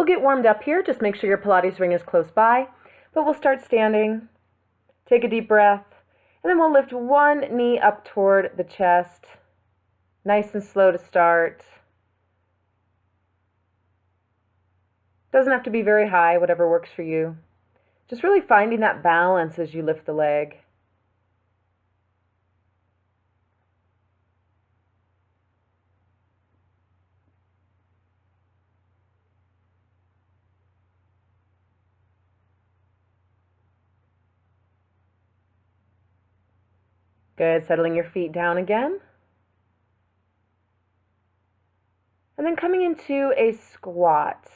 get warmed up here. Just make sure your Pilates ring is close by. But we'll start standing. Take a deep breath. And then we'll lift one knee up toward the chest. Nice and slow to start. Doesn't have to be very high, whatever works for you. Just really finding that balance as you lift the leg. Good, settling your feet down again. And then coming into a squat.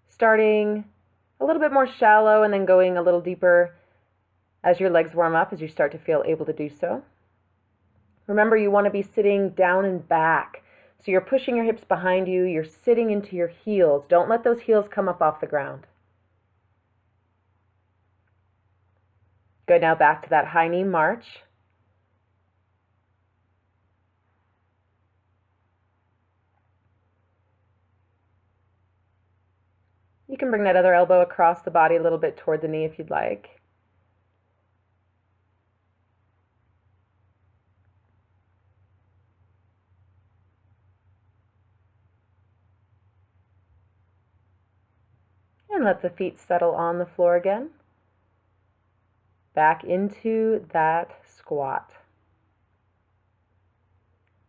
Starting a little bit more shallow and then going a little deeper as your legs warm up, as you start to feel able to do so. Remember, you want to be sitting down and back. So you're pushing your hips behind you, you're sitting into your heels. Don't let those heels come up off the ground. Good, now back to that high knee march. You can bring that other elbow across the body a little bit toward the knee if you'd like. And let the feet settle on the floor again. Back into that squat.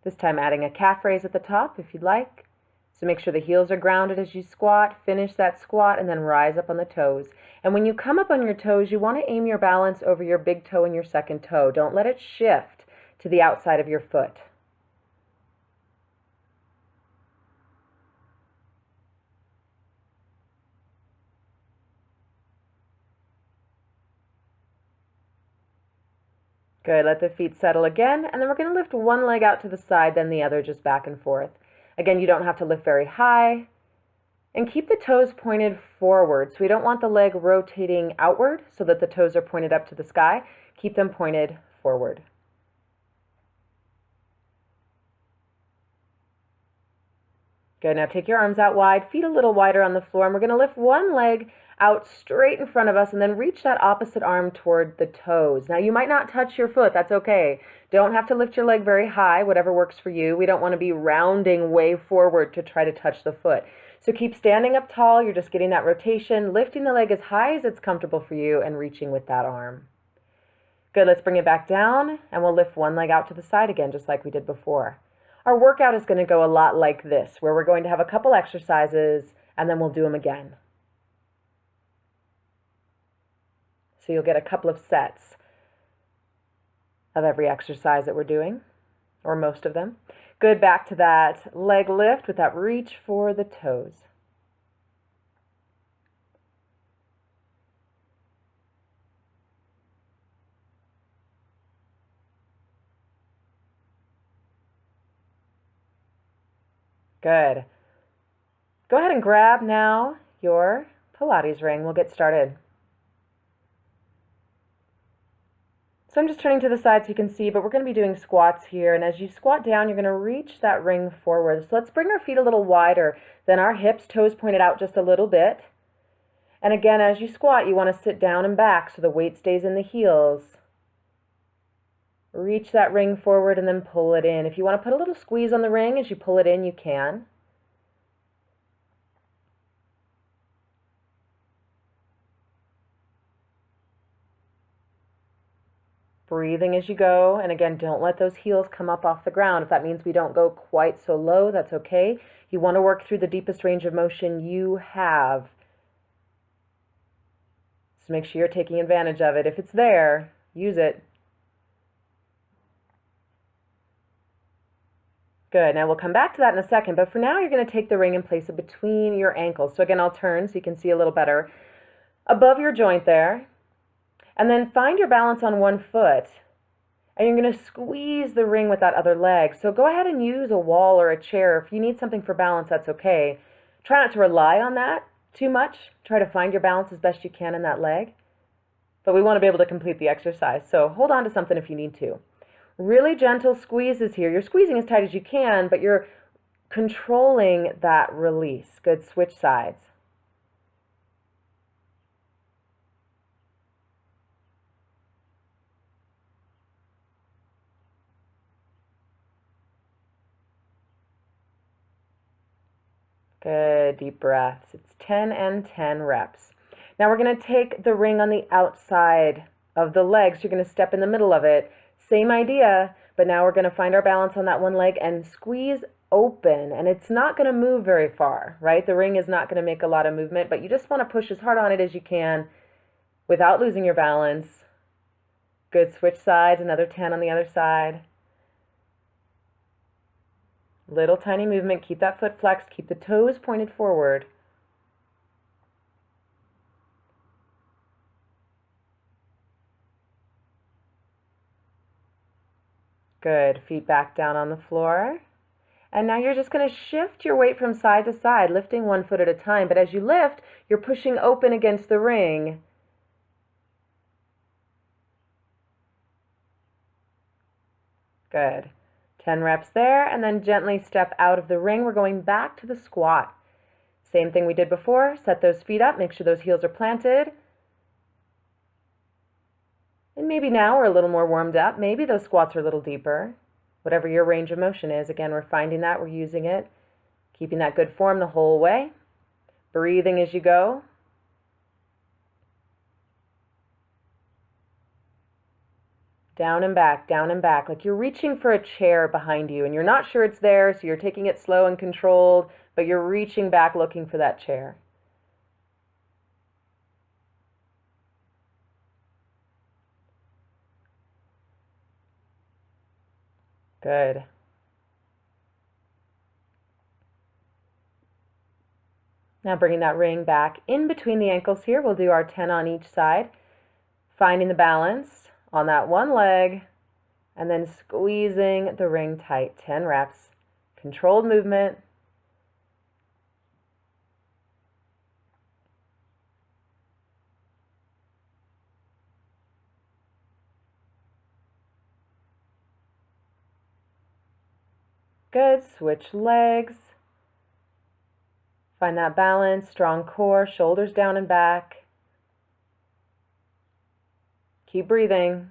This time adding a calf raise at the top if you'd like. So make sure the heels are grounded as you squat, finish that squat, and then rise up on the toes. And when you come up on your toes, you want to aim your balance over your big toe and your second toe. Don't let it shift to the outside of your foot. Good, let the feet settle again, and then we're going to lift one leg out to the side, then the other just back and forth. Again, you don't have to lift very high. And keep the toes pointed forward. So we don't want the leg rotating outward so that the toes are pointed up to the sky. Keep them pointed forward. Good, now take your arms out wide, feet a little wider on the floor, and we're going to lift one leg out straight in front of us and then reach that opposite arm toward the toes. Now you might not touch your foot, that's okay. Don't have to lift your leg very high, whatever works for you. We don't want to be rounding way forward to try to touch the foot. So keep standing up tall, you're just getting that rotation, lifting the leg as high as it's comfortable for you and reaching with that arm. Good, let's bring it back down and we'll lift one leg out to the side again, just like we did before. Our workout is going to go a lot like this, where we're going to have a couple exercises and then we'll do them again. So you'll get a couple of sets of every exercise that we're doing, or most of them. Good, back to that leg lift with that reach for the toes. Good. Go ahead and grab now your Pilates ring. We'll get started. So I'm just turning to the side so you can see, but we're going to be doing squats here. And as you squat down, you're going to reach that ring forward. So let's bring our feet a little wider than our hips, toes pointed out just a little bit. And again, as you squat, you want to sit down and back so the weight stays in the heels. Reach that ring forward and then pull it in. If you want to put a little squeeze on the ring as you pull it in, you can. Breathing as you go, and again, don't let those heels come up off the ground. If that means we don't go quite so low, that's okay. You want to work through the deepest range of motion you have. So make sure you're taking advantage of it. If it's there, use it. Good, now we'll come back to that in a second, but for now you're going to take the ring and place it between your ankles. So again, I'll turn so you can see a little better. Above your joint there. And then find your balance on one foot, and you're going to squeeze the ring with that other leg. So go ahead and use a wall or a chair. If you need something for balance, that's okay. Try not to rely on that too much. Try to find your balance as best you can in that leg. But we want to be able to complete the exercise, so hold on to something if you need to. Really gentle squeezes here. You're squeezing as tight as you can, but you're controlling that release. Good, switch sides. Good, deep breaths. It's 10 and 10 reps. Now we're going to take the ring on the outside of the legs. You're going to step in the middle of it. Same idea, but now we're going to find our balance on that one leg and squeeze open. And it's not going to move very far, right? The ring is not going to make a lot of movement, but you just want to push as hard on it as you can without losing your balance. Good, switch sides, another 10 on the other side. Little tiny movement, keep that foot flexed, keep the toes pointed forward. Good, feet back down on the floor. And now you're just going to shift your weight from side to side, lifting one foot at a time. But as you lift, you're pushing open against the ring. Good. 10 reps there, and then gently step out of the ring. We're going back to the squat. Same thing we did before. Set those feet up, make sure those heels are planted. And maybe now we're a little more warmed up. Maybe those squats are a little deeper. Whatever your range of motion is. Again, we're finding that, we're using it. Keeping that good form the whole way. Breathing as you go. Down and back, like you're reaching for a chair behind you and you're not sure it's there, so you're taking it slow and controlled, but you're reaching back looking for that chair. Good. Now bringing that ring back in between the ankles here. We'll do our 10 on each side, finding the balance on that one leg, and then squeezing the ring tight. 10 reps, controlled movement. Good, switch legs. Find that balance, strong core, shoulders down and back. Keep breathing.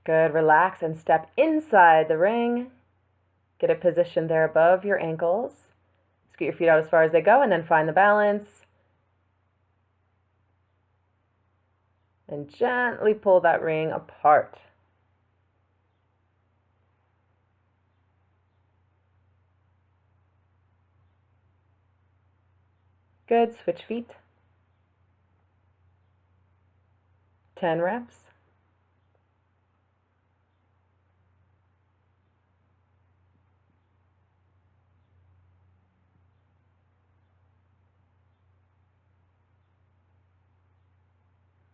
Good, relax and step inside the ring. Get a position there above your ankles. Scoot your feet out as far as they go and then find the balance. And gently pull that ring apart. Good, switch feet. 10 reps.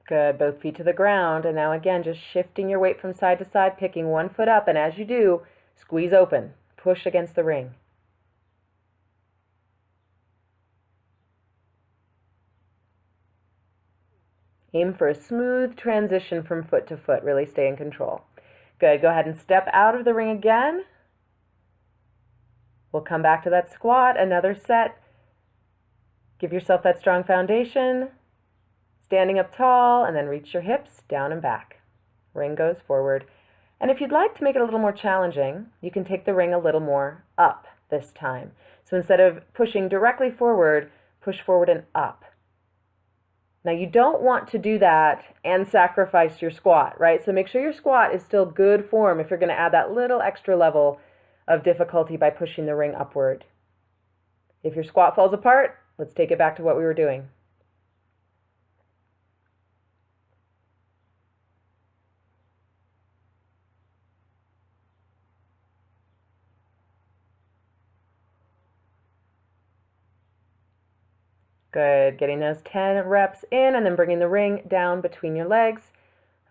Good, both feet to the ground, and now again, just shifting your weight from side to side, picking one foot up, and as you do, squeeze open, push against the ring. Aim for a smooth transition from foot to foot, really stay in control. Good, go ahead and step out of the ring again. We'll come back to that squat, another set. Give yourself that strong foundation. Standing up tall, and then reach your hips down and back. Ring goes forward. And if you'd like to make it a little more challenging, you can take the ring a little more up this time. So instead of pushing directly forward, push forward and up. Now you don't want to do that and sacrifice your squat, right? So make sure your squat is still good form if you're going to add that little extra level of difficulty by pushing the ring upward. If your squat falls apart, let's take it back to what we were doing. Good, getting those 10 reps in and then bringing the ring down between your legs,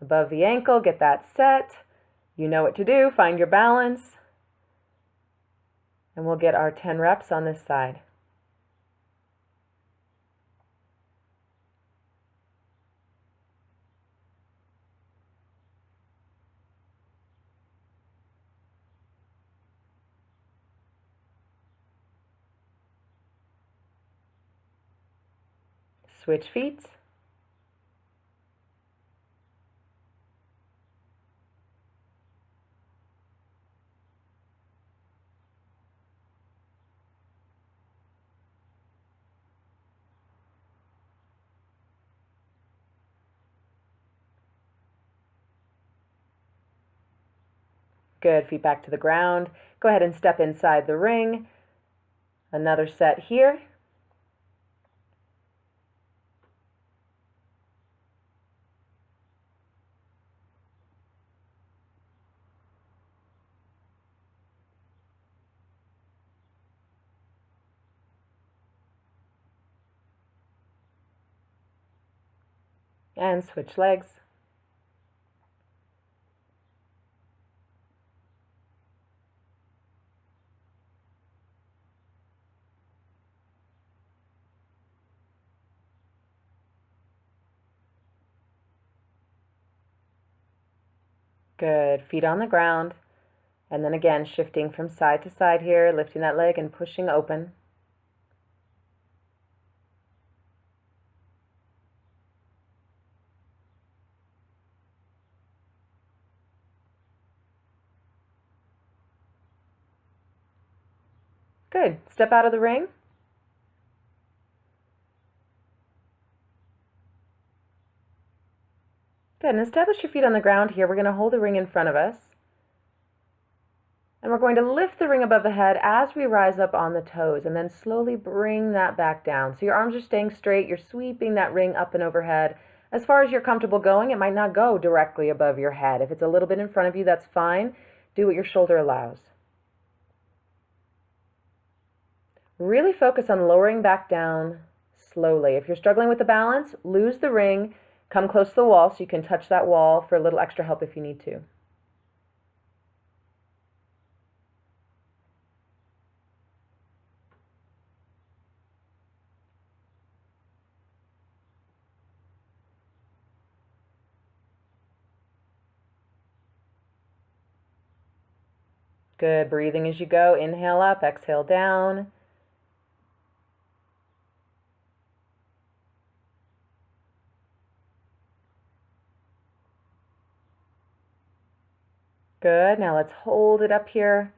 above the ankle, get that set. You know what to do, find your balance. And we'll get our 10 reps on this side. Switch feet. Good, feet back to the ground. Go ahead and step inside the ring. Another set here. And switch legs. Good, feet on the ground. And then again, shifting from side to side here, lifting that leg and pushing open. Good, step out of the ring. Good, and establish your feet on the ground here. We're going to hold the ring in front of us. And we're going to lift the ring above the head as we rise up on the toes, and then slowly bring that back down. So your arms are staying straight. You're sweeping that ring up and overhead. As far as you're comfortable going, it might not go directly above your head. If it's a little bit in front of you, that's fine. Do what your shoulder allows. Really focus on lowering back down slowly. If you're struggling with the balance, lose the ring. Come close to the wall so you can touch that wall for a little extra help if you need to. Good, breathing as you go. Inhale up, exhale down. Good, now let's hold it up here.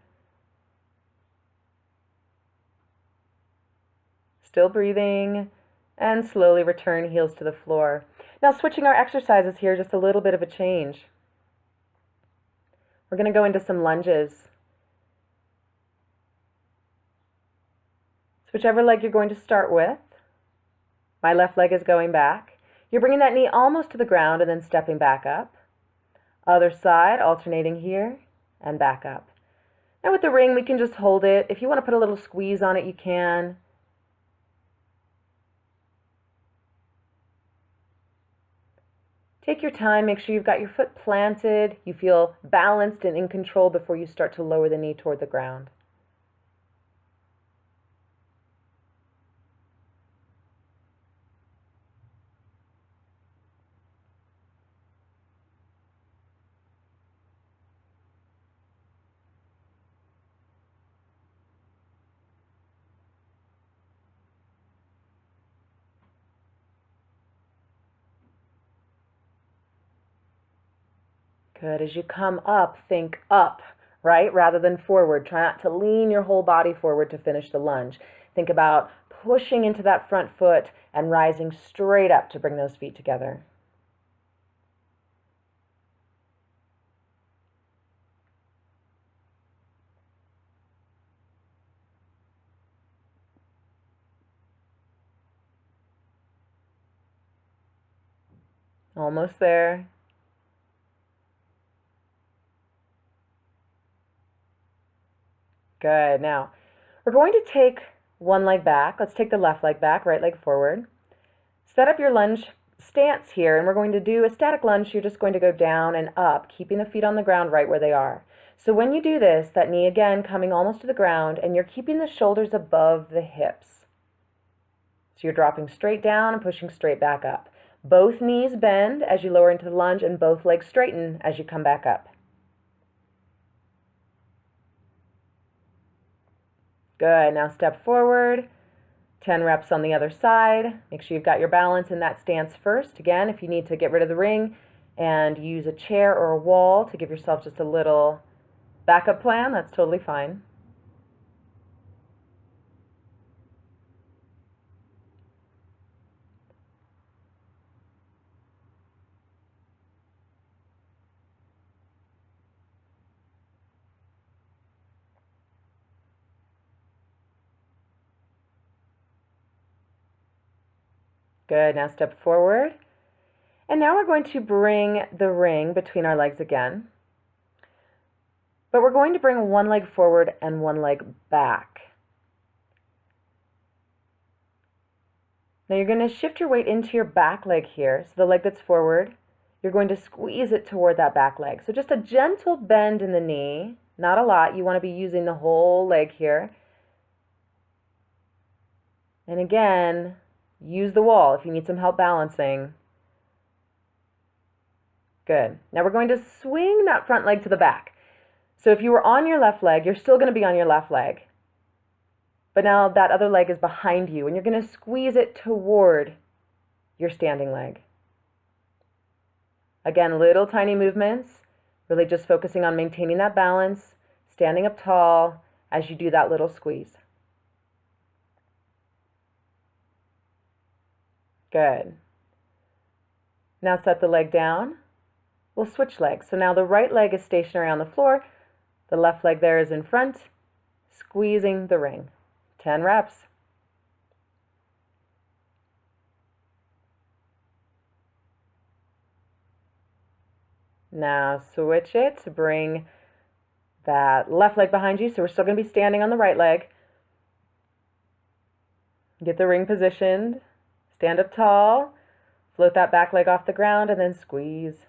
Still breathing, and slowly return heels to the floor. Now switching our exercises here, just a little bit of a change. We're going to go into some lunges. So whichever leg you're going to start with. My left leg is going back. You're bringing that knee almost to the ground and then stepping back up. Other side, alternating here and back up. Now with the ring, we can just hold it. If you want to put a little squeeze on it, you can. Take your time, make sure you've got your foot planted, you feel balanced and in control before you start to lower the knee toward the ground. Good. As you come up, think up, right? Rather than forward. Try not to lean your whole body forward to finish the lunge. Think about pushing into that front foot and rising straight up to bring those feet together. Almost there. Good. Now, we're going to take one leg back. Let's take the left leg back, right leg forward. Set up your lunge stance here, and we're going to do a static lunge. You're just going to go down and up, keeping the feet on the ground right where they are. So when you do this, that knee again coming almost to the ground, and you're keeping the shoulders above the hips. So you're dropping straight down and pushing straight back up. Both knees bend as you lower into the lunge, and both legs straighten as you come back up. Good. Now step forward, 10 reps on the other side. Make sure you've got your balance in that stance first. Again, if you need to get rid of the ring and use a chair or a wall to give yourself just a little backup plan, that's totally fine. Good, now step forward. And now we're going to bring the ring between our legs again. But we're going to bring one leg forward and one leg back. Now you're going to shift your weight into your back leg here. So the leg that's forward, you're going to squeeze it toward that back leg. So just a gentle bend in the knee, not a lot. You want to be using the whole leg here. And again, use the wall if you need some help balancing. Good. Now we're going to swing that front leg to the back. So if you were on your left leg, you're still going to be on your left leg. But now that other leg is behind you, and you're going to squeeze it toward your standing leg. Again, little tiny movements, really just focusing on maintaining that balance, standing up tall as you do that little squeeze. Good. Now set the leg down. We'll switch legs. So now the right leg is stationary on the floor. The left leg there is in front, squeezing the ring. 10 reps. Now switch it to bring that left leg behind you. So we're still going to be standing on the right leg. Get the ring positioned. Stand up tall. Float that back leg off the ground and then squeeze.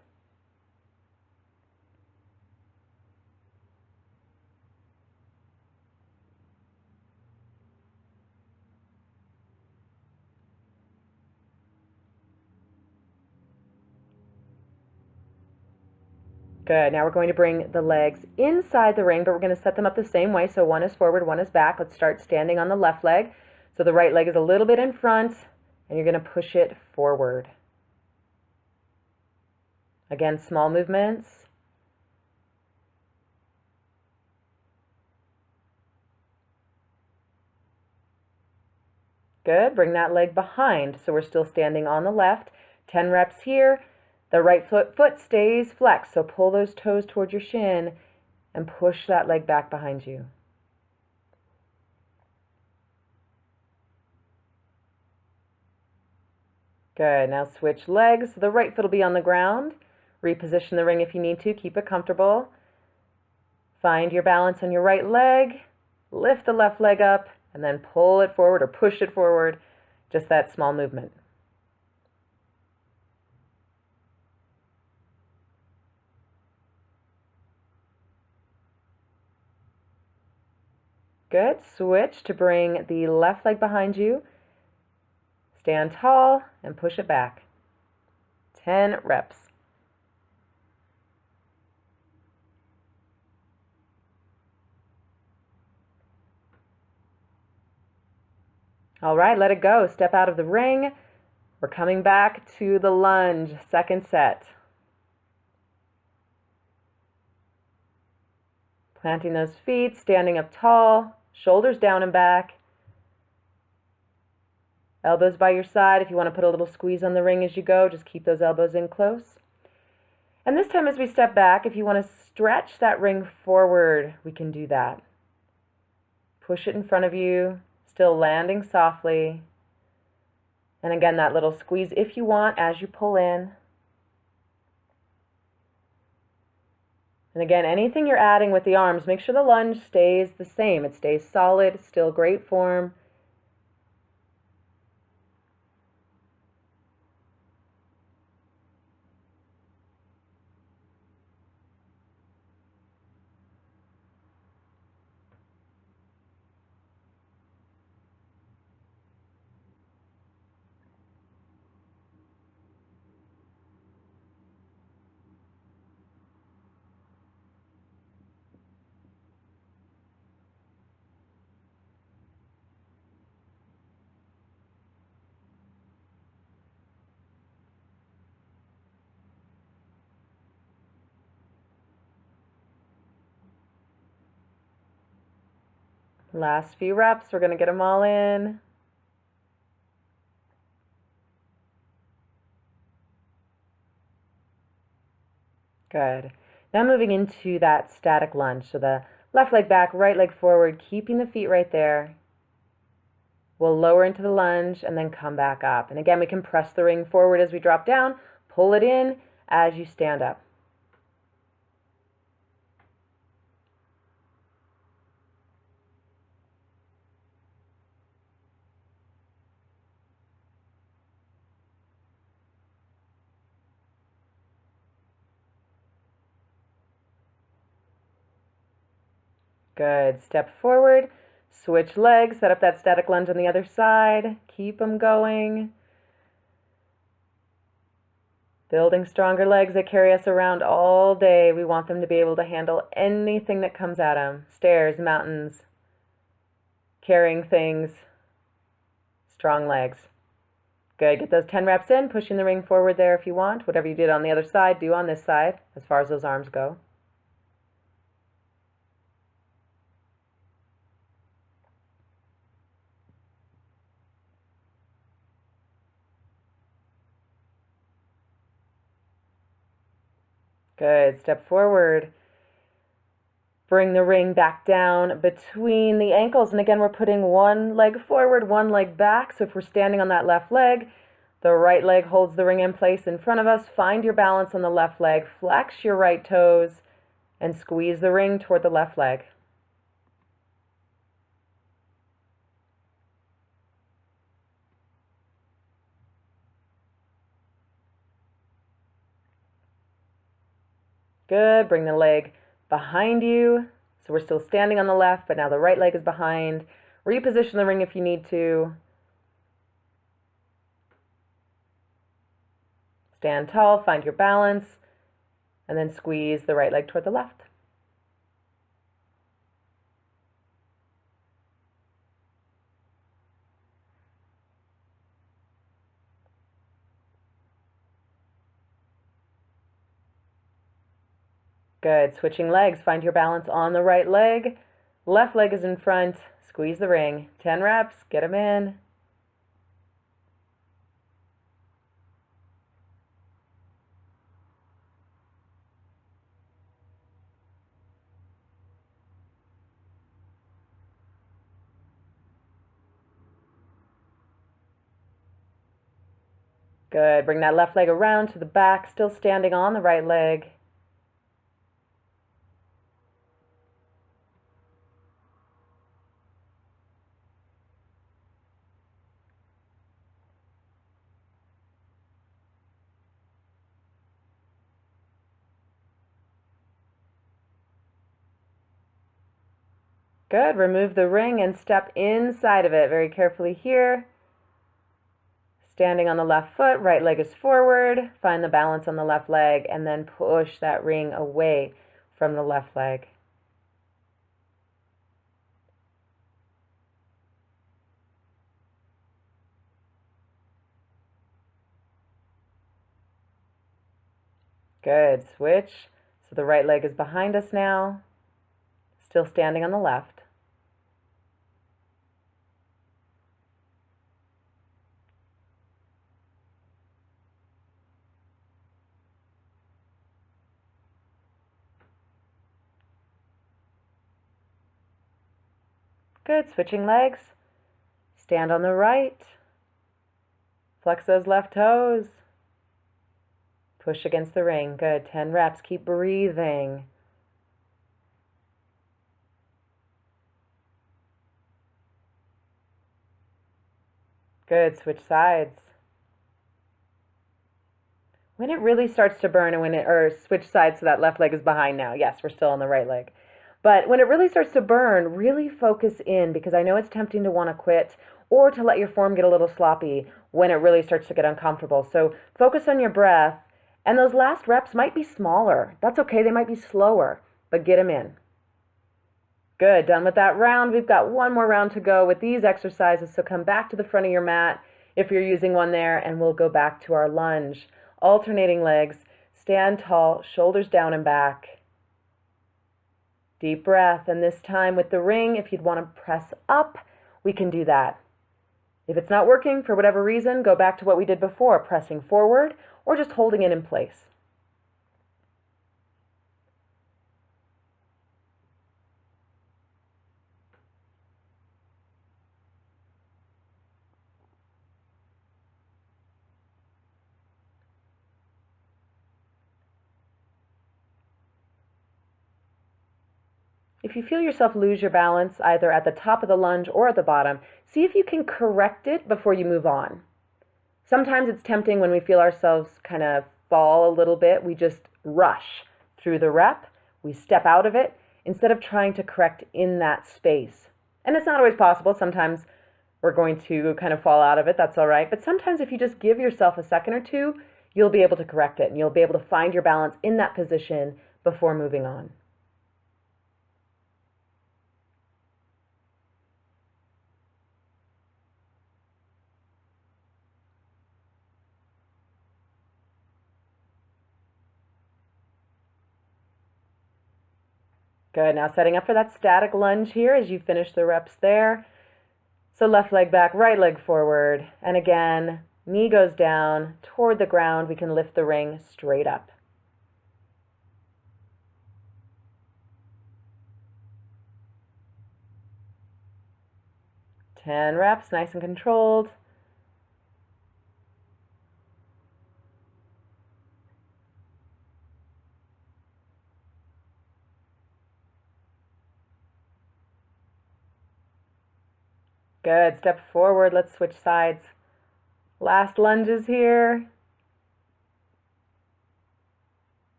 Good. Now we're going to bring the legs inside the ring, but we're going to set them up the same way. So one is forward, one is back. Let's start standing on the left leg. So the right leg is a little bit in front, and you're going to push it forward. Again, small movements. Good. Bring that leg behind. So we're still standing on the left. 10 reps here. The right foot stays flexed, so pull those toes towards your shin and push that leg back behind you. Good. Now switch legs. The right foot will be on the ground. Reposition the ring if you need to. Keep it comfortable. Find your balance on your right leg. Lift the left leg up and then pull it forward or push it forward. Just that small movement. Good. Switch to bring the left leg behind you. Stand tall and push it back. 10 reps. All right, let it go. Step out of the ring. We're coming back to the lunge, second set. Planting those feet, standing up tall, shoulders down and back. Elbows by your side. If you want to put a little squeeze on the ring as you go, just keep those elbows in close. And this time as we step back, if you want to stretch that ring forward, we can do that. Push it in front of you, still landing softly. And again, that little squeeze if you want as you pull in. And again, anything you're adding with the arms, make sure the lunge stays the same. It stays solid, still great form. Last few reps, we're going to get them all in. Good. Now moving into that static lunge. So the left leg back, right leg forward, keeping the feet right there. We'll lower into the lunge and then come back up. And again, we can press the ring forward as we drop down, pull it in as you stand up. Good. Step forward, switch legs, set up that static lunge on the other side. Keep them going. Building stronger legs that carry us around all day. We want them to be able to handle anything that comes at them. Stairs, mountains, carrying things. Strong legs. Good. Get those 10 reps in, pushing the ring forward there if you want. Whatever you did on the other side, do on this side as far as those arms go. Good. Step forward. Bring the ring back down between the ankles. And again, we're putting one leg forward, one leg back. So if we're standing on that left leg, the right leg holds the ring in place in front of us. Find your balance on the left leg. Flex your right toes and squeeze the ring toward the left leg. Good. Bring the leg behind you. So we're still standing on the left, but now the right leg is behind. Reposition the ring if you need to. Stand tall, find your balance, and then squeeze the right leg toward the left. Good. Switching legs. Find your balance on the right leg. Left leg is in front. Squeeze the ring. 10 reps. Get them in. Good. Bring that left leg around to the back, still standing on the right leg. Good. Remove the ring and step inside of it very carefully here. Standing on the left foot, right leg is forward. Find the balance on the left leg and then push that ring away from the left leg. Good. Switch. So the right leg is behind us now. Still standing on the left. Good. Switching legs. Stand on the right. Flex those left toes. Push against the ring. Good. 10 reps. Keep breathing. Good. Switch sides. When it really starts to burn or switch sides so that left leg is behind now. Yes, we're still on the right leg. But when it really starts to burn, really focus in, because I know it's tempting to want to quit or to let your form get a little sloppy when it really starts to get uncomfortable. So focus on your breath, and those last reps might be smaller. That's okay. They might be slower, but get them in. Good. Done with that round. We've got one more round to go with these exercises. So come back to the front of your mat if you're using one there, and we'll go back to our lunge. Alternating legs. Stand tall, shoulders down and back. Deep breath, and this time with the ring, if you'd want to press up, we can do that. If it's not working for whatever reason, go back to what we did before, pressing forward or just holding it in place. If you feel yourself lose your balance either at the top of the lunge or at the bottom, see if you can correct it before you move on. Sometimes it's tempting when we feel ourselves kind of fall a little bit, we just rush through the rep, we step out of it instead of trying to correct in that space. And it's not always possible. Sometimes we're going to kind of fall out of it, that's all right. But sometimes if you just give yourself a second or two, you'll be able to correct it and you'll be able to find your balance in that position before moving on. Good, now setting up for that static lunge here as you finish the reps there. So left leg back, right leg forward, and again, knee goes down toward the ground. We can lift the ring straight up. Ten reps, nice and controlled. Good, step forward, let's switch sides. Last lunges here.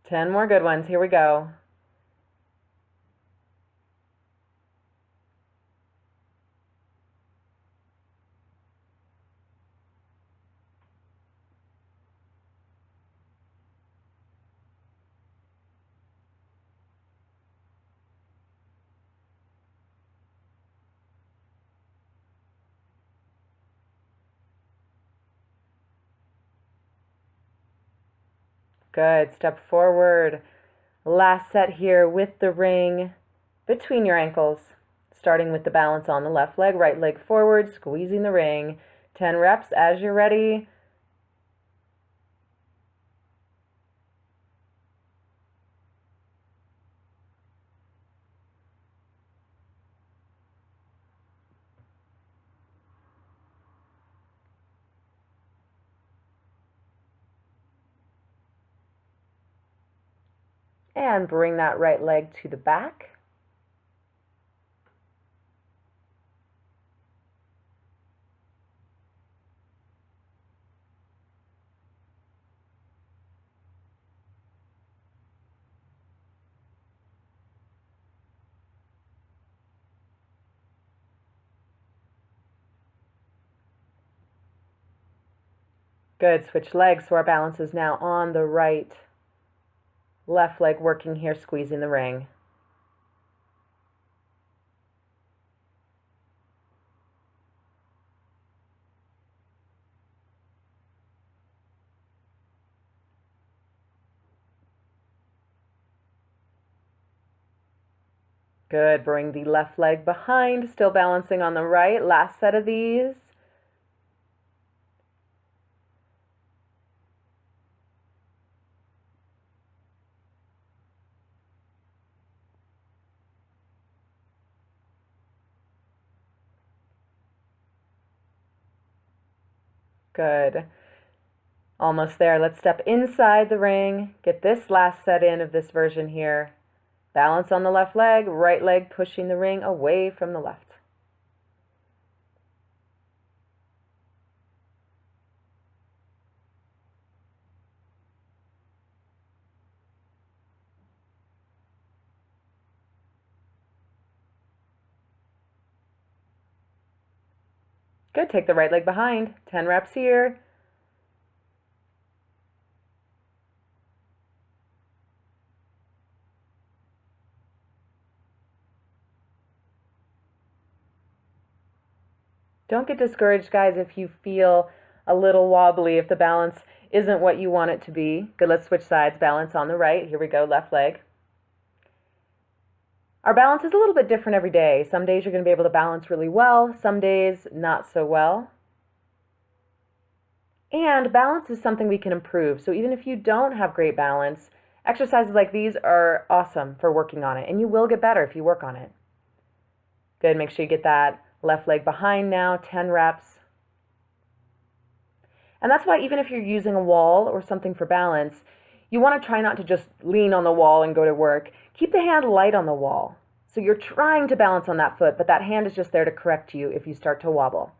Ten more good ones, here we go. Good, step forward. Last set here with the ring between your ankles, starting with the balance on the left leg, right leg forward, squeezing the ring. 10 reps as you're ready. And bring that right leg to the back. Good, switch legs, so our balance is now on the right. Left leg working here, squeezing the ring. Good, bring the left leg behind, still balancing on the right. Last set of these. Good. Almost there. Let's step inside the ring. Get this last set in of this version here. Balance on the left leg, right leg pushing the ring away from the left. Good, take the right leg behind. 10 reps here. Don't get discouraged, guys, if you feel a little wobbly if the balance isn't what you want it to be. Good, let's switch sides. Balance on the right. Here we go, left leg. Our balance is a little bit different every day. Some days you're going to be able to balance really well, some days not so well. And balance is something we can improve. So even if you don't have great balance, exercises like these are awesome for working on it. And you will get better if you work on it. Good, make sure you get that left leg behind now, 10 reps. And that's why even if you're using a wall or something for balance, you want to try not to just lean on the wall and go to work. Keep the hand light on the wall. So you're trying to balance on that foot, but that hand is just there to correct you if you start to wobble.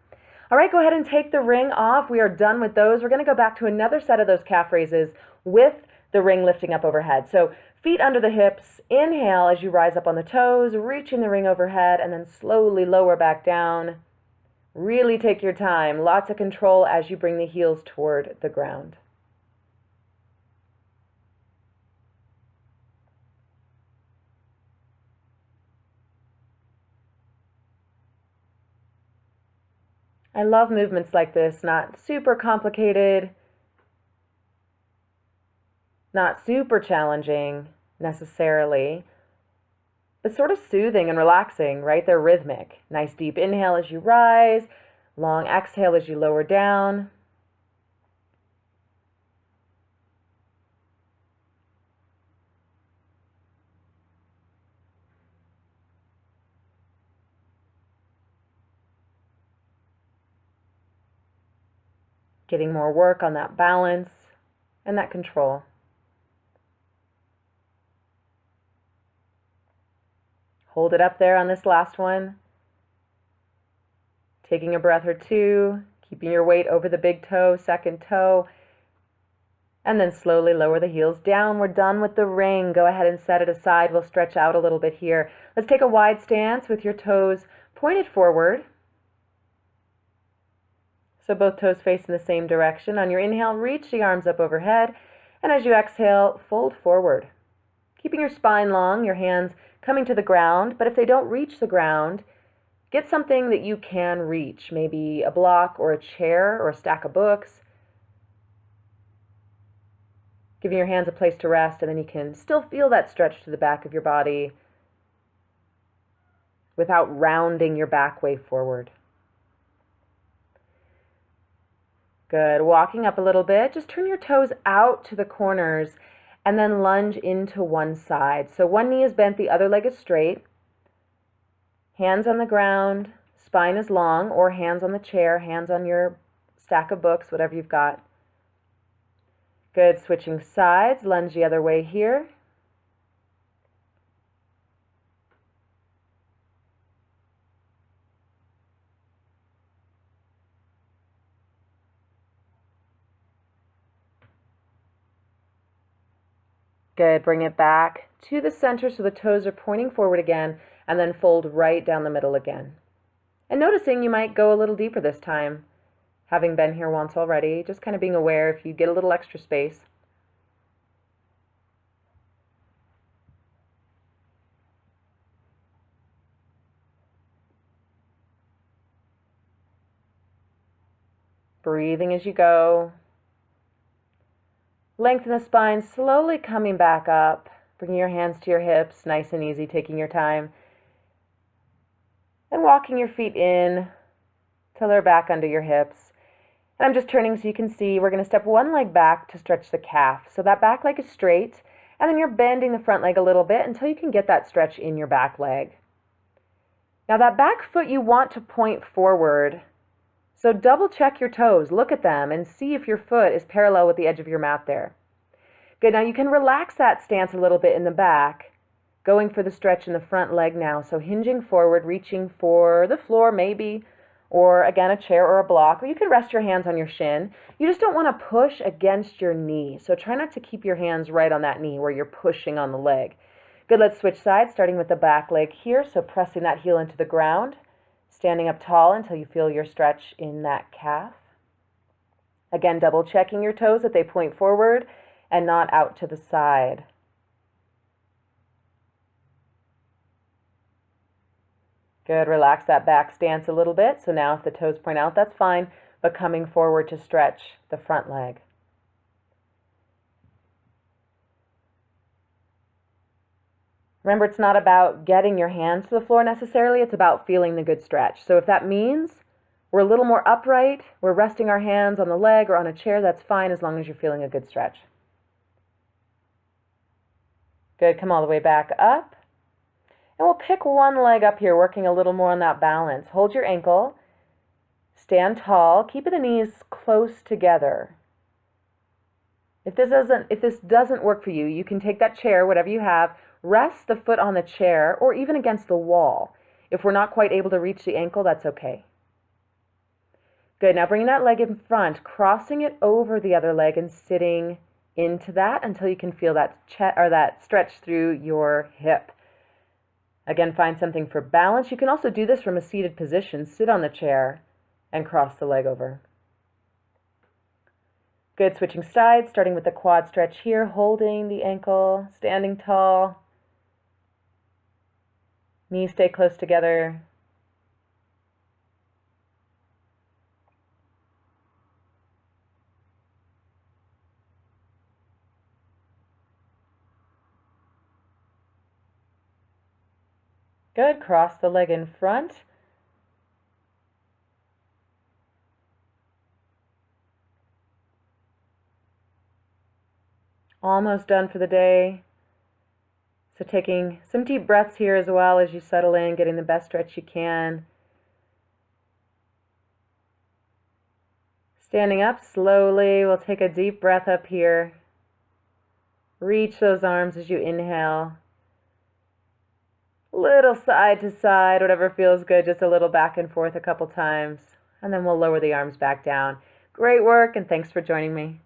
All right, go ahead and take the ring off. We are done with those. We're going to go back to another set of those calf raises with the ring lifting up overhead. So feet under the hips, inhale as you rise up on the toes, reaching the ring overhead, and then slowly lower back down. Really take your time, lots of control as you bring the heels toward the ground. I love movements like this, not super complicated, not super challenging necessarily, but sort of soothing and relaxing, right? They're rhythmic. Nice deep inhale as you rise, long exhale as you lower down. Getting more work on that balance and that control. Hold it up there on this last one. Taking a breath or two, keeping your weight over the big toe, second toe, and then slowly lower the heels down. We're done with the ring. Go ahead and set it aside. We'll stretch out a little bit here. Let's take a wide stance with your toes pointed forward. So both toes face in the same direction. On your inhale, reach the arms up overhead. And as you exhale, fold forward. Keeping your spine long, your hands coming to the ground. But if they don't reach the ground, get something that you can reach. Maybe a block or a chair or a stack of books. Giving your hands a place to rest, and then you can still feel that stretch to the back of your body without rounding your back way forward. Good. Walking up a little bit, just turn your toes out to the corners and then lunge into one side. So one knee is bent, the other leg is straight. Hands on the ground, spine is long, or hands on the chair, hands on your stack of books, whatever you've got. Good. Switching sides, lunge the other way here. Good. Bring it back to the center so the toes are pointing forward again, and then fold right down the middle again. And noticing you might go a little deeper this time, having been here once already, just kind of being aware if you get a little extra space. Breathing as you go. Lengthen the spine, slowly coming back up. Bringing your hands to your hips, nice and easy, taking your time. And walking your feet in till they're back under your hips. And I'm just turning so you can see we're going to step one leg back to stretch the calf. So that back leg is straight, and then you're bending the front leg a little bit until you can get that stretch in your back leg. Now that back foot you want to point forward. So double check your toes, look at them, and see if your foot is parallel with the edge of your mat there. Good, now you can relax that stance a little bit in the back, going for the stretch in the front leg now. So hinging forward, reaching for the floor maybe, or again a chair or a block, or you can rest your hands on your shin. You just don't want to push against your knee. So try not to keep your hands right on that knee where you're pushing on the leg. Good, let's switch sides, starting with the back leg here. So pressing that heel into the ground. Standing up tall until you feel your stretch in that calf. Again, double checking your toes that they point forward and not out to the side. Good, relax that back stance a little bit. So now if the toes point out, that's fine. but coming forward to stretch the front leg. Remember, it's not about getting your hands to the floor necessarily, it's about feeling the good stretch. So if that means we're a little more upright, we're resting our hands on the leg or on a chair, that's fine as long as you're feeling a good stretch. Good, come all the way back up. And we'll pick one leg up here, working a little more on that balance. Hold your ankle, stand tall, keep the knees close together. If this doesn't work for you, you can take that chair, whatever you have, rest the foot on the chair or even against the wall. If we're not quite able to reach the ankle, that's okay. Good, now bring that leg in front, crossing it over the other leg and sitting into that until you can feel that stretch through your hip. Again, find something for balance. You can also do this from a seated position. Sit on the chair and cross the leg over. Good, switching sides, starting with the quad stretch here, holding the ankle, standing tall. Knees stay close together. Good, cross the leg in front. Almost done for the day. So taking some deep breaths here as well as you settle in, getting the best stretch you can. Standing up slowly, we'll take a deep breath up here. Reach those arms as you inhale. Little side to side, whatever feels good, just a little back and forth a couple times. And then we'll lower the arms back down. Great work, and thanks for joining me.